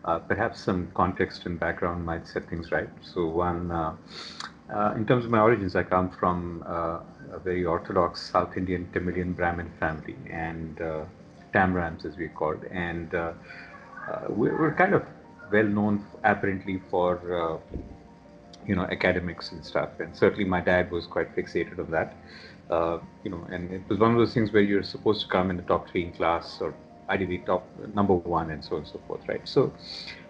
Perhaps some context and background might set things right. So one, in terms of my origins, I come from a very orthodox South Indian Tamilian Brahmin family, and Tamrams as we're called, and we're kind of well known apparently for academics and stuff. And certainly my dad was quite fixated on that. And it was one of those things where you're supposed to come in the top three in class, or ideally top number one, and so on and so forth, right? So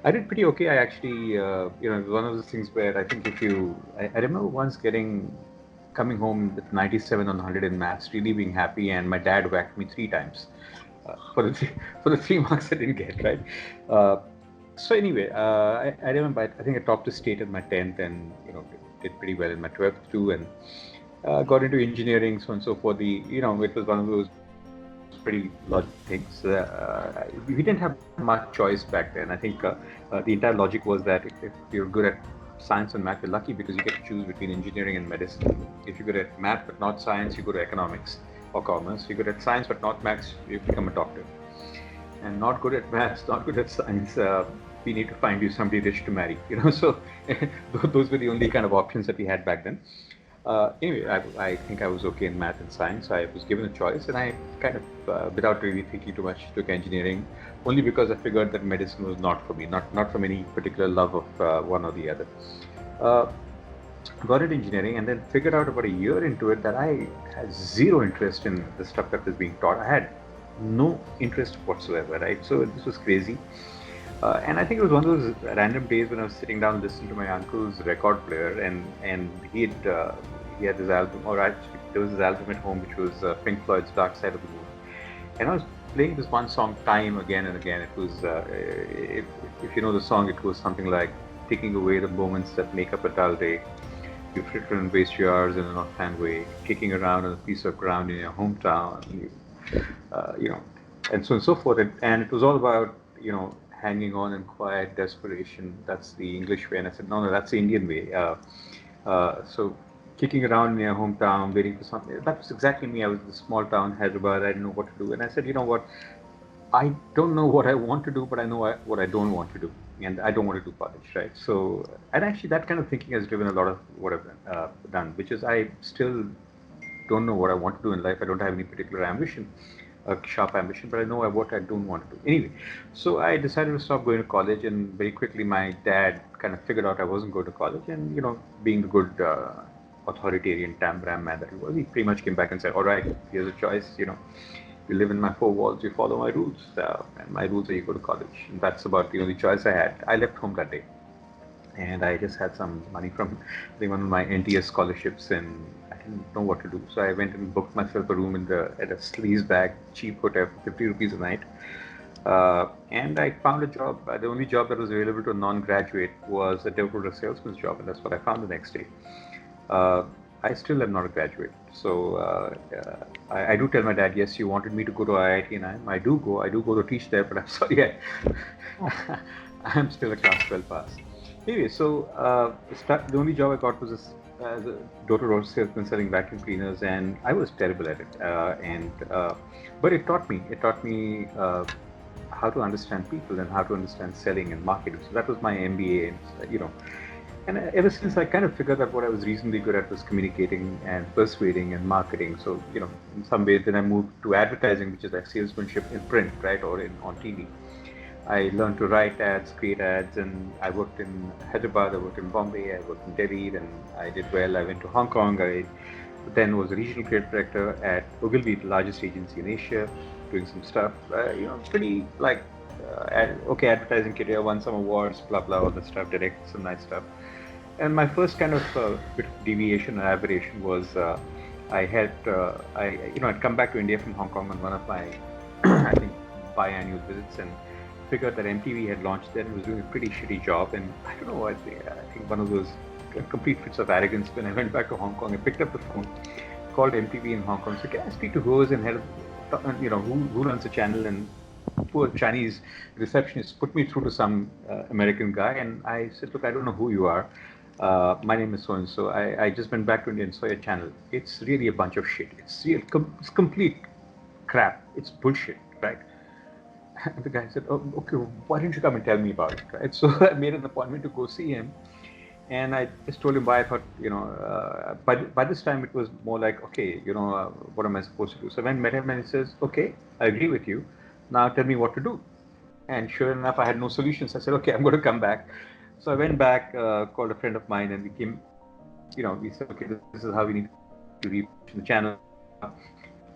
I did pretty okay. I actually, it was one of those things where I think I remember once coming home with 97 on 100 in maths, really being happy, and my dad whacked me three times for the 3 marks I didn't get, right? Uh, so anyway, I remember I think I topped the state in my 10th, and did pretty well in my 12th too, and got into engineering, so on and so forth. It was one of those pretty logical things. We didn't have much choice back then. I think the entire logic was that if you're good at science and math, you're lucky because you get to choose between engineering and medicine. If you're good at math but not science, you go to economics or commerce. If you're good at science but not maths, you become a doctor. And not good at maths, not good at science, we need to find you somebody rich to marry. So those were the only kind of options that we had back then. Anyway, I think I was okay in math and science. I was given a choice, and I kind of, without really thinking too much, took engineering, only because I figured that medicine was not for me, not from any particular love of one or the other. Uh, got into engineering, and then figured out about a year into it that I had zero interest in the stuff that was being taught. I had no interest whatsoever, right? So this was crazy. And I think it was one of those random days when I was sitting down listening to my uncle's record player, and he had this album, or actually there was this album at home which was Pink Floyd's Dark Side of the Moon, and I was playing this one song time again and again. It was if you know the song, it was something like taking away the moments that make up a dull day. You fritter and waste your hours in an offhand way, kicking around on a piece of ground in your hometown, uh, you know, and so on and so forth. And it was all about hanging on in quiet desperation. That's the English way. And I said, no, that's the Indian way. So kicking around in your hometown, waiting for something. That was exactly me. I was in a small town, Hyderabad. I didn't know what to do. And I said, you know what? I don't know what I want to do, but I know what I don't want to do. And I don't want to do college, right? So, and actually that kind of thinking has driven a lot of what I've done, which is I still don't know what I want to do in life. I don't have any particular ambition, a sharp ambition, but I know what I don't want to do. Anyway, so I decided to stop going to college, and very quickly my dad kind of figured out I wasn't going to college, and being the good authoritarian Tambram man that he was, he pretty much came back and said, "All right, here's a choice. You live in my four walls, you follow my rules, and my rules are you go to college." And that's about the only choice I had. I left home that day, and I just had some money from I think one of my NTS scholarships, and I didn't know what to do. So I went and booked myself a room at a sleaze bag cheap hotel for 50 rupees a night. And I found a job. The only job that was available to a non-graduate was a decorator salesman's job, and that's what I found the next day. Uh, I still am not a graduate, so I do tell my dad, yes, you wanted me to go to IIT, and I do go to teach there, but I'm sorry, I'm still a class 12 pass. Anyway, so the only job I got was as a door-to-door salesman selling vacuum cleaners, and I was terrible at it. But it taught me how to understand people and how to understand selling and marketing. So that was my MBA, and ever since I kind of figured out what I was reasonably good at was communicating and persuading and marketing. So in some ways, then I moved to advertising, which is like salesmanship in print, right, or on TV. I learned to write ads, create ads, and I worked in Hyderabad, I worked in Bombay, I worked in Delhi, then I did well. I went to Hong Kong. I then was a regional creative director at Ogilvy, the largest agency in Asia, doing some stuff. Pretty like okay, advertising career, won some awards, blah blah, all that stuff, directed some nice stuff. And my first kind of bit of deviation or aberration was I'd come back to India from Hong Kong on one of my I think biannual visits, and figured that MTV had launched there and was doing a pretty shitty job. And I don't know, I think one of those complete fits of arrogance, when I went back to Hong Kong, I picked up the phone, called MTV in Hong Kong, said, can I speak to who is and head of, who runs the channel? And poor Chinese receptionist put me through to some American guy, and I said, look, I don't know who you are. My name is so-and-so. I just went back to India and saw your channel. It's really a bunch of shit. It's complete crap. It's bullshit, right? And the guy said, "Oh, okay, why didn't you come and tell me about it?" Right? So I made an appointment to go see him, and I just told him why I thought, by this time it was more like, okay, what am I supposed to do? So when I met him, and he says, "Okay, I agree with you. Now tell me what to do." And sure enough, I had no solutions. I said, "Okay, I'm going to come back." So I went back, called a friend of mine, and we said, "Okay, this is how we need to reach the channel."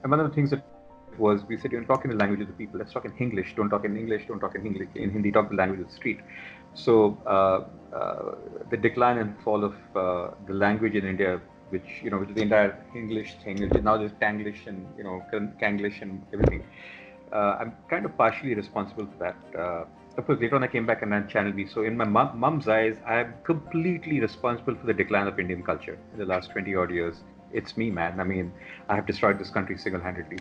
And one of the things that we did was we said, talk in the language of the people. Let's talk in English. Don't talk in English. Don't talk in Hindi. Talk the language of the street. So the decline and fall of the language in India, which is the entire English thing, now there's Tanglish and Kanglish and everything. I'm kind of partially responsible for that. Of course, later on I came back and ran Channel V. So in my mom's eyes, I'm completely responsible for the decline of Indian culture in the last 20 odd years. It's me, man. I mean, I have destroyed this country single-handedly.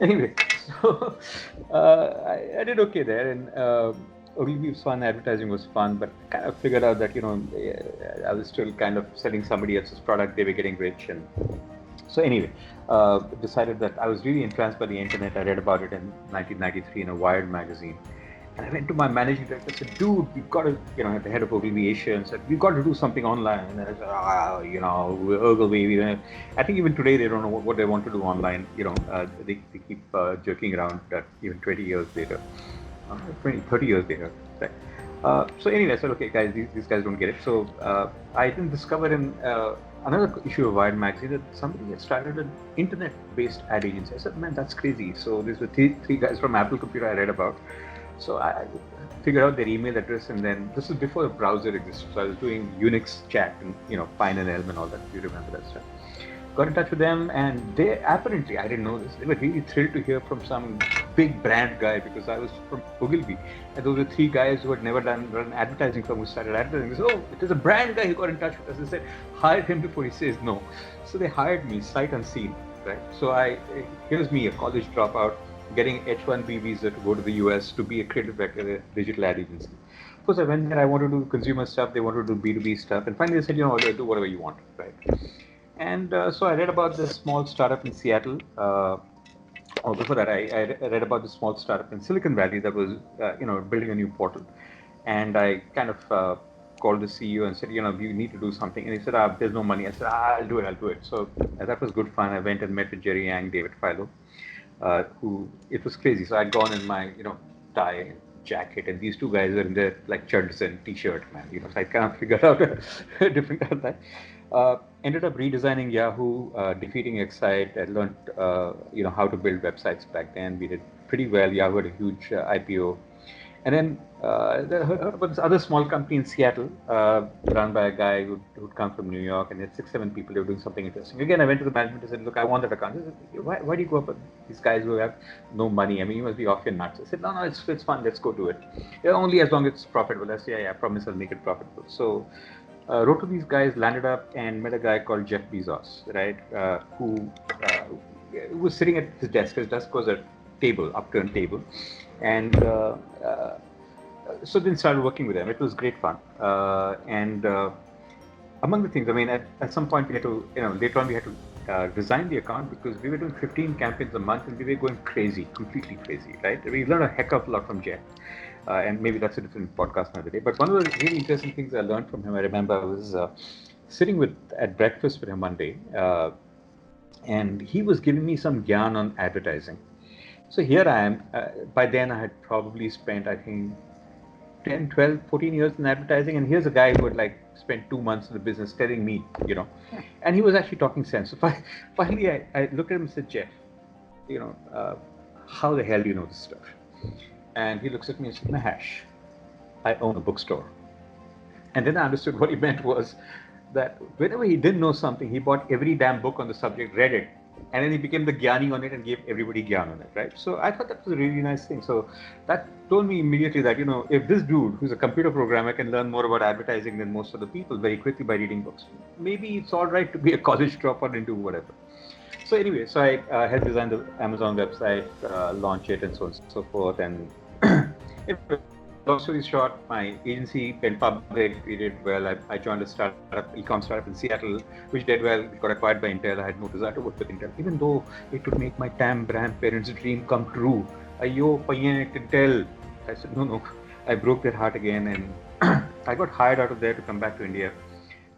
Anyway, so I did okay there, and Ogilvy was fun, advertising was fun, but I kind of figured out that I was still kind of selling somebody else's product. They were getting rich, and so anyway, decided that I was really entranced by the internet. I read about it in 1993 in a Wired magazine. And I went to my managing director and said, "Dude, we've got to," at the head of Ogilvy Asia, and said, "We've got to do something online." And I said, Ogilvy, I think even today they don't know what they want to do online. They keep joking around that even 20 years later, 30 years later. Right? So anyway, I said, "Okay, guys, these guys don't get it." So I then discovered in another issue of Wired magazine that somebody had started an internet-based ad agency. I said, "Man, that's crazy." So these were three guys from Apple Computer I read about. So I figured out their email address, and then this is before the browser existed. So I was doing Unix chat and Pine and Elm and all that. If you remember that stuff. Got in touch with them, and they apparently, I didn't know this, they were really thrilled to hear from some big brand guy, because I was from Ogilvy, and those were three guys who had never run advertising firm who started advertising. They said, "Oh, it is a brand guy who got in touch with us." They said, "Hire him before he says no." So they hired me sight unseen, right? So here's me, a college dropout, getting H-1B visa to go to the US to be a creative director at a digital ad agency. Of course, I went there. I wanted to do consumer stuff. They wanted to do B2B stuff. And finally, they said, "Do whatever you want," right? And so I read about this small startup in Seattle. Before that, I read about this small startup in Silicon Valley that was, building a new portal. And I kind of called the CEO and said, "You need to do something." And he said, "There's no money." I said, I'll do it. So that was good fun. I went and met with Jerry Yang, David Philo. Who it was crazy. So I'd gone in my tie and jacket, and these two guys were in their like chuds and t-shirt, man. So I kind of figured out a different kind of that. Ended up redesigning Yahoo, defeating Exseed. I learned how to build websites back then. We did pretty well. Yahoo had a huge IPO. And then I heard about this other small company in Seattle, run by a guy who'd come from New York, and they had 6-7 people. They were doing something interesting. Again, I went to the management and said, "Look, I want that account." They said, why do you go up with these guys who have no money? I mean, you must be off your nuts. I said, "No, it's fun. Let's go do it. Only as long as it's profitable." I said, "Yeah, I promise I'll make it profitable." So wrote to these guys, landed up, and met a guy called Jeff Bezos, right, who was sitting at his desk. His desk was a table, upturned table. And so then started working with them. It was great fun. And among the things, I mean, at some point we had to, later on we had to design the account, because we were doing 15 campaigns a month and we were going crazy, completely crazy, right? We learned a heck of a lot from Jeff. And maybe that's a different podcast another day. But one of the really interesting things I learned from him, I remember, I was sitting at breakfast with him one day, and he was giving me some gyan on advertising. So here I am. By then I had probably spent, I think, 10, 12, 14 years in advertising. And here's a guy who had spent 2 months in the business telling me, and he was actually talking sense. So finally I looked at him and said, "Jeff, how the hell do you know this stuff?" And he looks at me and said, "Mahesh, I own a bookstore." And then I understood what he meant was that whenever he didn't know something, he bought every damn book on the subject, read it, and then he became the gyani on it and gave everybody gyan on it, right? So I thought that was a really nice thing. So that told me immediately that, if this dude who's a computer programmer can learn more about advertising than most of the people very quickly by reading books, maybe it's all right to be a college dropout and do whatever. So anyway, so I helped design the Amazon website, launch it, and so on and so forth. And long story short, my agency went public. We did well. I joined a e-com startup in Seattle, which did well. We got acquired by Intel. I had no desire to work with Intel, even though it would make my damn grandparents' dream come true Yo, I can tell. I said, no, no. I broke their heart again, and I got hired out of there to come back to India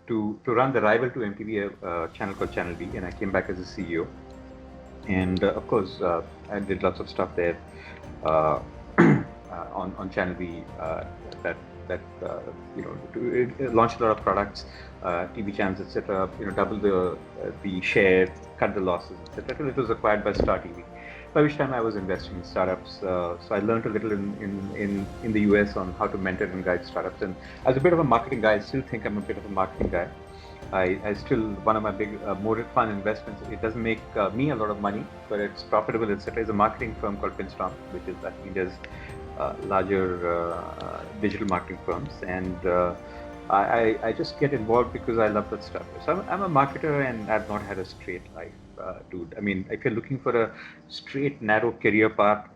to run the rival to MTV channel called Channel V, and I came back as a CEO. And of course, I did lots of stuff there on Channel V that that it launched a lot of products, TV channels, etc. Double the share, cut the losses, etc. Till it was acquired by Star TV. By which time I was investing in startups, so I learned a little in the US on how to mentor and guide startups. And as a bit of a marketing guy, I still think I'm a bit of a marketing guy. I still, one of my big more fun investments. It doesn't make me a lot of money, but it's profitable, etc. Is a marketing firm called Pinstorm, which is I think India's larger digital marketing firms, and I just get involved because I love that stuff. So I'm a marketer, and I've not had a straight life, dude. I mean, if you're looking for a straight, narrow career path,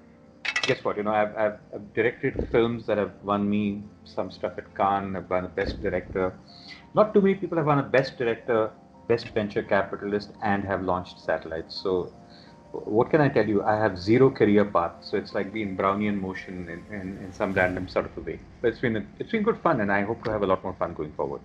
guess what? I've directed films that have won me some stuff at Cannes. I've won a Best Director. Not too many people have won a Best Director, Best Venture Capitalist, and have launched satellites. So, what can I tell you? I have zero career path. So it's like being Brownian motion in some random sort of a way. But it's been good fun, and I hope to have a lot more fun going forward.